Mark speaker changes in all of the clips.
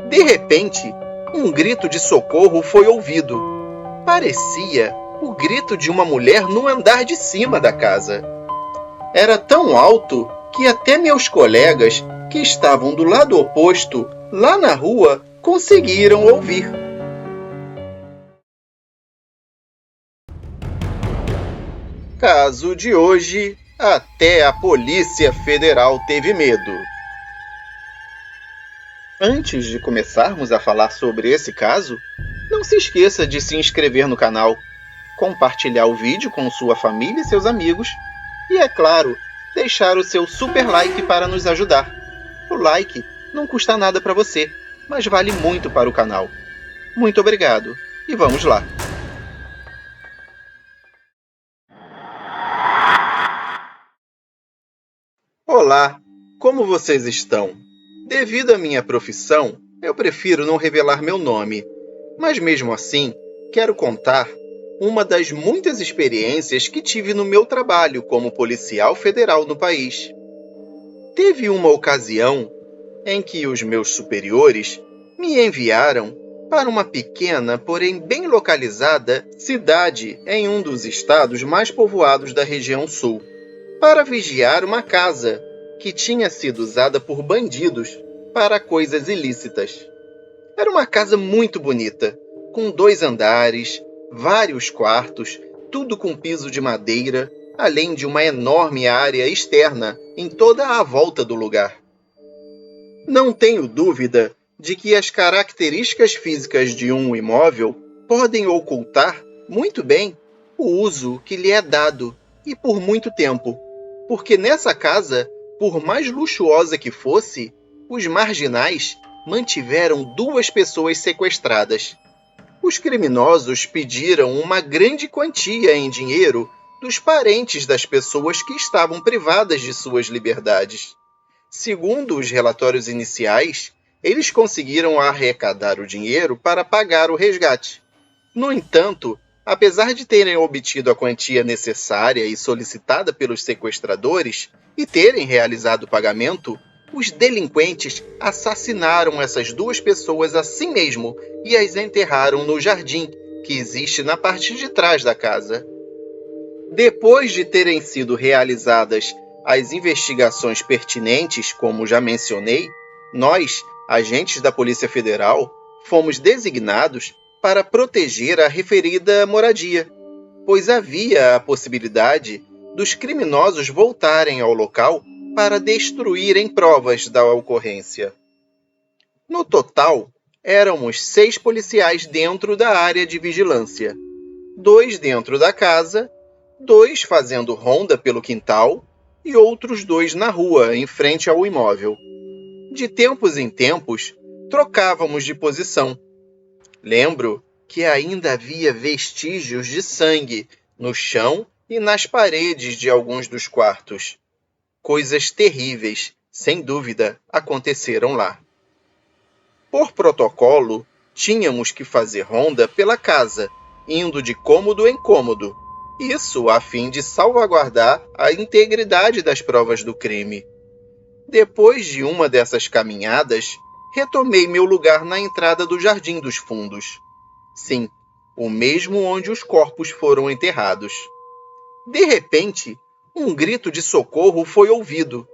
Speaker 1: De repente, um grito de socorro foi ouvido. Parecia o grito de uma mulher no andar de cima da casa. Era tão alto que até meus colegas, que estavam do lado oposto, lá na rua, conseguiram ouvir. Caso de hoje, até a Polícia Federal teve medo. Antes de começarmos a falar sobre esse caso, não se esqueça de se inscrever no canal, compartilhar o vídeo com sua família e seus amigos e, é claro, deixar o seu super like para nos ajudar. O like não custa nada para você, mas vale muito para o canal. Muito obrigado e vamos lá! Olá, como vocês estão? Devido à minha profissão, eu prefiro não revelar meu nome, mas mesmo assim, quero contar uma das muitas experiências que tive no meu trabalho como policial federal no país. Teve uma ocasião em que os meus superiores me enviaram para uma pequena, porém bem localizada, cidade em um dos estados mais povoados da região sul, para vigiar uma casa que tinha sido usada por bandidos para coisas ilícitas. Era uma casa muito bonita, com 2 andares, vários quartos, tudo com piso de madeira, além de uma enorme área externa em toda a volta do lugar. Não tenho dúvida de que as características físicas de um imóvel podem ocultar muito bem o uso que lhe é dado, e por muito tempo, porque nessa casa, por mais luxuosa que fosse, os marginais mantiveram 2 pessoas sequestradas. Os criminosos pediram uma grande quantia em dinheiro dos parentes das pessoas que estavam privadas de suas liberdades. Segundo os relatórios iniciais, eles conseguiram arrecadar o dinheiro para pagar o resgate. No entanto, apesar de terem obtido a quantia necessária e solicitada pelos sequestradores e terem realizado o pagamento, os delinquentes assassinaram essas 2 pessoas assim mesmo e as enterraram no jardim que existe na parte de trás da casa. Depois de terem sido realizadas as investigações pertinentes, como já mencionei, nós, agentes da Polícia Federal, fomos designados para proteger a referida moradia, pois havia a possibilidade dos criminosos voltarem ao local para destruírem provas da ocorrência. No total, éramos 6 policiais dentro da área de vigilância, 2 dentro da casa, 2 fazendo ronda pelo quintal e outros 2 na rua, em frente ao imóvel. De tempos em tempos, trocávamos de posição. Lembro que ainda havia vestígios de sangue no chão e nas paredes de alguns dos quartos. Coisas terríveis, sem dúvida, aconteceram lá. Por protocolo, tínhamos que fazer ronda pela casa, indo de cômodo em cômodo, isso a fim de salvaguardar a integridade das provas do crime. Depois de uma dessas caminhadas, retomei meu lugar na entrada do Jardim dos Fundos. Sim, o mesmo onde os corpos foram enterrados. De repente, um grito de socorro foi ouvido.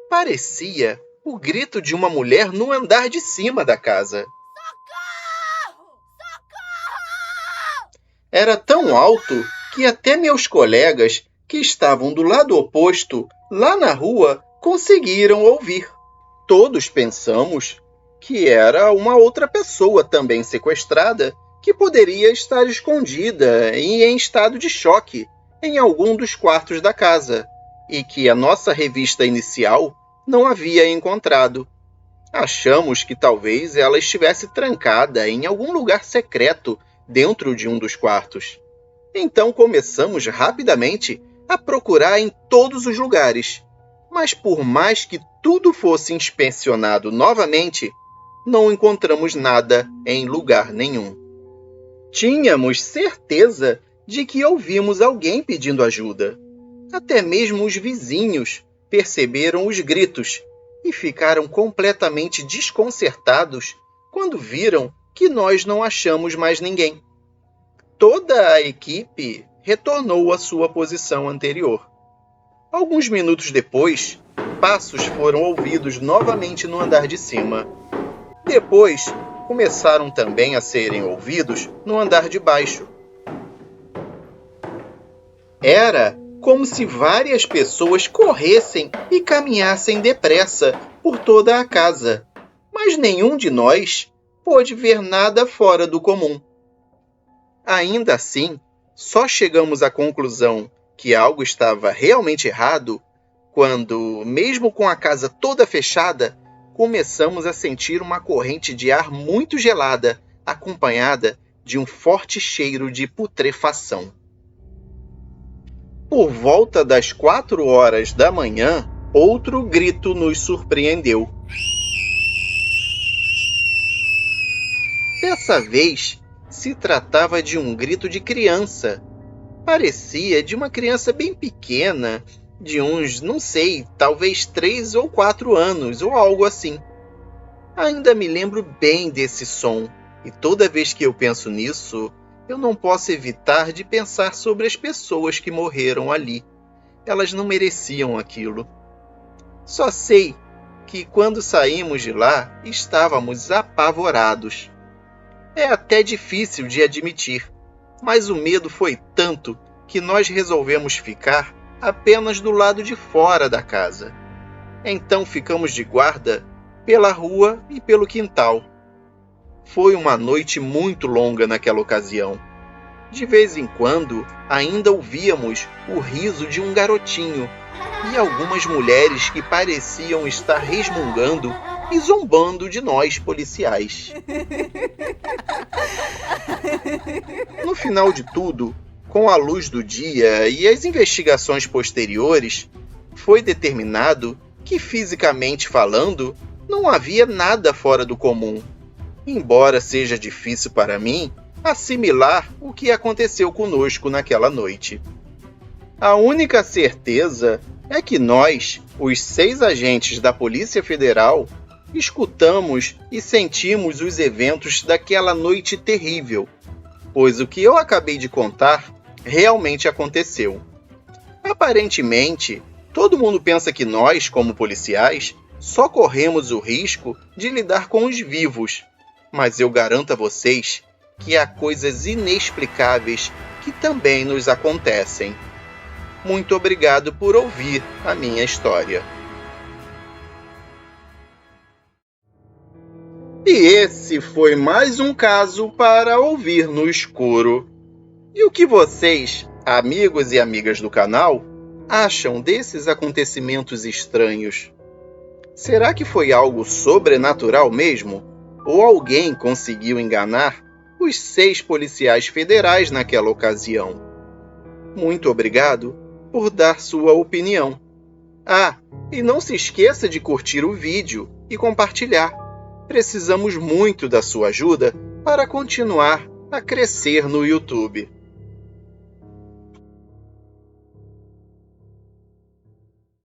Speaker 1: Parecia o grito de uma mulher no andar de cima da casa.
Speaker 2: Socorro! Socorro!
Speaker 1: Era tão alto que até meus colegas, que estavam do lado oposto, lá na rua, conseguiram ouvir. Todos pensamos que era uma outra pessoa também sequestrada que poderia estar escondida e em estado de choque em algum dos quartos da casa e que a nossa revista inicial não havia encontrado. Achamos que talvez ela estivesse trancada em algum lugar secreto dentro de um dos quartos. Então começamos rapidamente a procurar em todos os lugares. Mas por mais que tudo fosse inspecionado novamente, não encontramos nada em lugar nenhum. Tínhamos certeza de que ouvimos alguém pedindo ajuda. Até mesmo os vizinhos perceberam os gritos e ficaram completamente desconcertados quando viram que nós não achamos mais ninguém. Toda a equipe retornou à sua posição anterior. Alguns minutos depois, passos foram ouvidos novamente no andar de cima. Depois, começaram também a serem ouvidos no andar de baixo. Era como se várias pessoas corressem e caminhassem depressa por toda a casa, mas nenhum de nós pôde ver nada fora do comum. Ainda assim, só chegamos à conclusão que algo estava realmente errado quando, mesmo com a casa toda fechada, começamos a sentir uma corrente de ar muito gelada, acompanhada de um forte cheiro de putrefação. Por volta das 4 horas da manhã, outro grito nos surpreendeu. Dessa vez, se tratava de um grito de criança. Parecia de uma criança bem pequena, de uns, não sei, talvez 3 ou 4 anos, ou algo assim. Ainda me lembro bem desse som, e toda vez que eu penso nisso, eu não posso evitar de pensar sobre as pessoas que morreram ali. Elas não mereciam aquilo. Só sei que quando saímos de lá, estávamos apavorados. É até difícil de admitir, mas o medo foi tanto que nós resolvemos ficar apenas do lado de fora da casa. Então ficamos de guarda pela rua e pelo quintal. Foi uma noite muito longa naquela ocasião. De vez em quando, ainda ouvíamos o riso de um garotinho e algumas mulheres que pareciam estar resmungando e zombando de nós policiais. No final de tudo, com a luz do dia e as investigações posteriores, foi determinado que, fisicamente falando, não havia nada fora do comum, embora seja difícil para mim assimilar o que aconteceu conosco naquela noite. A única certeza é que nós, os 6 agentes da Polícia Federal, escutamos e sentimos os eventos daquela noite terrível, pois o que eu acabei de contar realmente aconteceu. Aparentemente, todo mundo pensa que nós, como policiais, só corremos o risco de lidar com os vivos, mas eu garanto a vocês que há coisas inexplicáveis que também nos acontecem. Muito obrigado por ouvir a minha história. E esse foi mais um caso para ouvir no escuro. E o que vocês, amigos e amigas do canal, acham desses acontecimentos estranhos? Será que foi algo sobrenatural mesmo? Ou alguém conseguiu enganar os 6 policiais federais naquela ocasião? Muito obrigado por dar sua opinião. Ah, e não se esqueça de curtir o vídeo e compartilhar. Precisamos muito da sua ajuda para continuar a crescer no YouTube.